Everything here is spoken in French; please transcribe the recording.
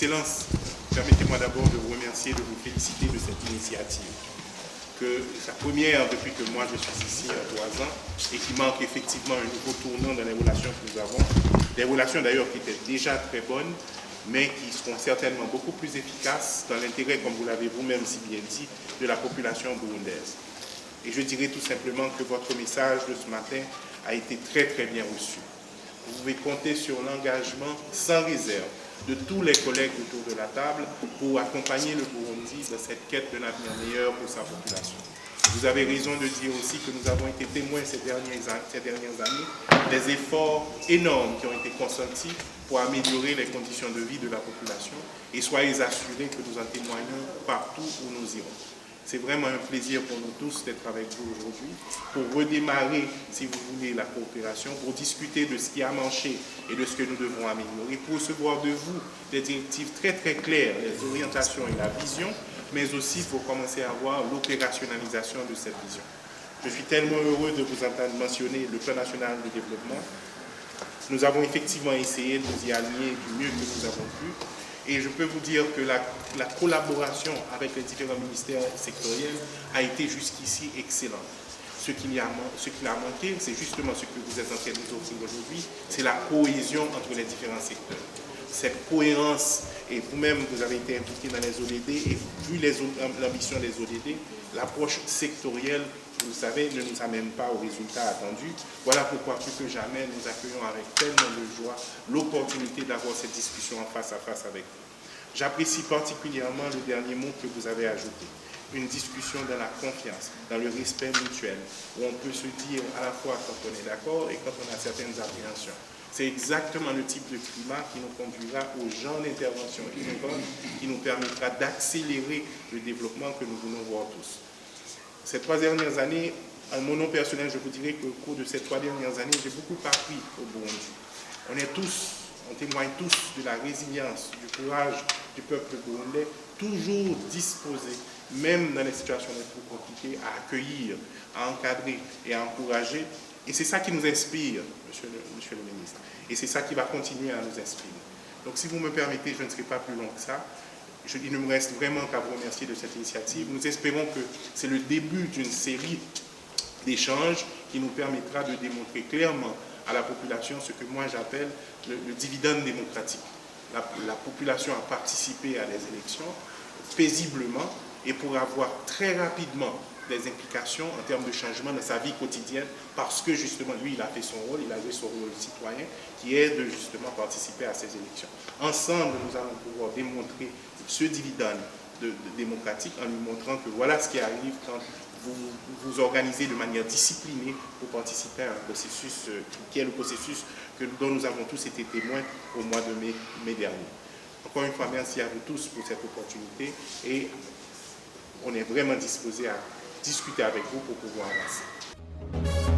Excellence, permettez-moi d'abord de vous remercier, de vous féliciter de cette initiative. Que la première depuis que moi je suis ici il y a 3 ans et qui marque effectivement un nouveau tournant dans les relations que nous avons. Des relations d'ailleurs qui étaient déjà très bonnes, mais qui seront certainement beaucoup plus efficaces dans l'intérêt, comme vous l'avez vous-même si bien dit, de la population burundaise. Et je dirais tout simplement que votre message de ce matin a été très très bien reçu. Vous pouvez compter sur l'engagement sans réserve de tous les collègues autour de la table pour accompagner le Burundi dans cette quête d'un avenir meilleur pour sa population. Vous avez raison de dire aussi que nous avons été témoins ces dernières années des efforts énormes qui ont été consentis pour améliorer les conditions de vie de la population et soyez assurés que nous en témoignons partout où nous irons. C'est vraiment un plaisir pour nous tous d'être avec vous aujourd'hui, pour redémarrer, si vous voulez, la coopération, pour discuter de ce qui a manqué et de ce que nous devons améliorer, pour recevoir de vous des directives très très claires, les orientations et la vision, mais aussi pour commencer à voir l'opérationnalisation de cette vision. Je suis tellement heureux de vous entendre mentionner le plan national de développement. Nous avons effectivement essayé de nous y aligner du mieux que nous avons pu. Et je peux vous dire que la collaboration avec les différents ministères sectoriels a été jusqu'ici excellente. Ce qu'il a manqué, c'est justement ce que vous êtes en train de nous offrir aujourd'hui, c'est la cohésion entre les différents secteurs. Cette cohérence, et vous-même vous avez été impliqué dans les ODD, et vu l'ambition des ODD, l'approche sectorielle, vous le savez, ne nous amène pas aux résultats attendus. Voilà pourquoi plus que jamais nous accueillons avec tellement de joie l'opportunité d'avoir cette discussion en face à face avec vous. J'apprécie particulièrement le dernier mot que vous avez ajouté. Une discussion dans la confiance, dans le respect mutuel, où on peut se dire à la fois quand on est d'accord et quand on a certaines appréhensions. C'est exactement le type de climat qui nous conduira au genre d'intervention innovante qui nous permettra d'accélérer le développement que nous voulons voir tous. Ces 3 dernières années, en mon nom personnel, je vous dirais qu'au cours de ces 3 dernières années, j'ai beaucoup appris au Burundi. On témoigne tous de la résilience, du courage du peuple burundais, toujours disposé, même dans les situations les plus compliquées, à accueillir, à encadrer et à encourager. Et c'est ça qui nous inspire, monsieur le ministre. Et c'est ça qui va continuer à nous inspirer. Donc si vous me permettez, je ne serai pas plus long que ça. Il ne me reste vraiment qu'à vous remercier de cette initiative. Nous espérons que c'est le début d'une série d'échanges qui nous permettra de démontrer clairement à la population ce que moi j'appelle le dividende démocratique. La population a participé à des élections paisiblement et pour avoir très rapidement des implications en termes de changement dans sa vie quotidienne parce que justement lui il a fait son rôle, il a joué son rôle citoyen qui est de justement participer à ces élections. Ensemble nous allons pouvoir démontrer ce dividende démocratique en lui montrant que voilà ce qui arrive quand vous vous organisez de manière disciplinée pour participer à un processus qui est le processus dont nous avons tous été témoins au mois de mai dernier. Encore une fois, merci à vous tous pour cette opportunité et on est vraiment disposé à discuter avec vous pour pouvoir avancer.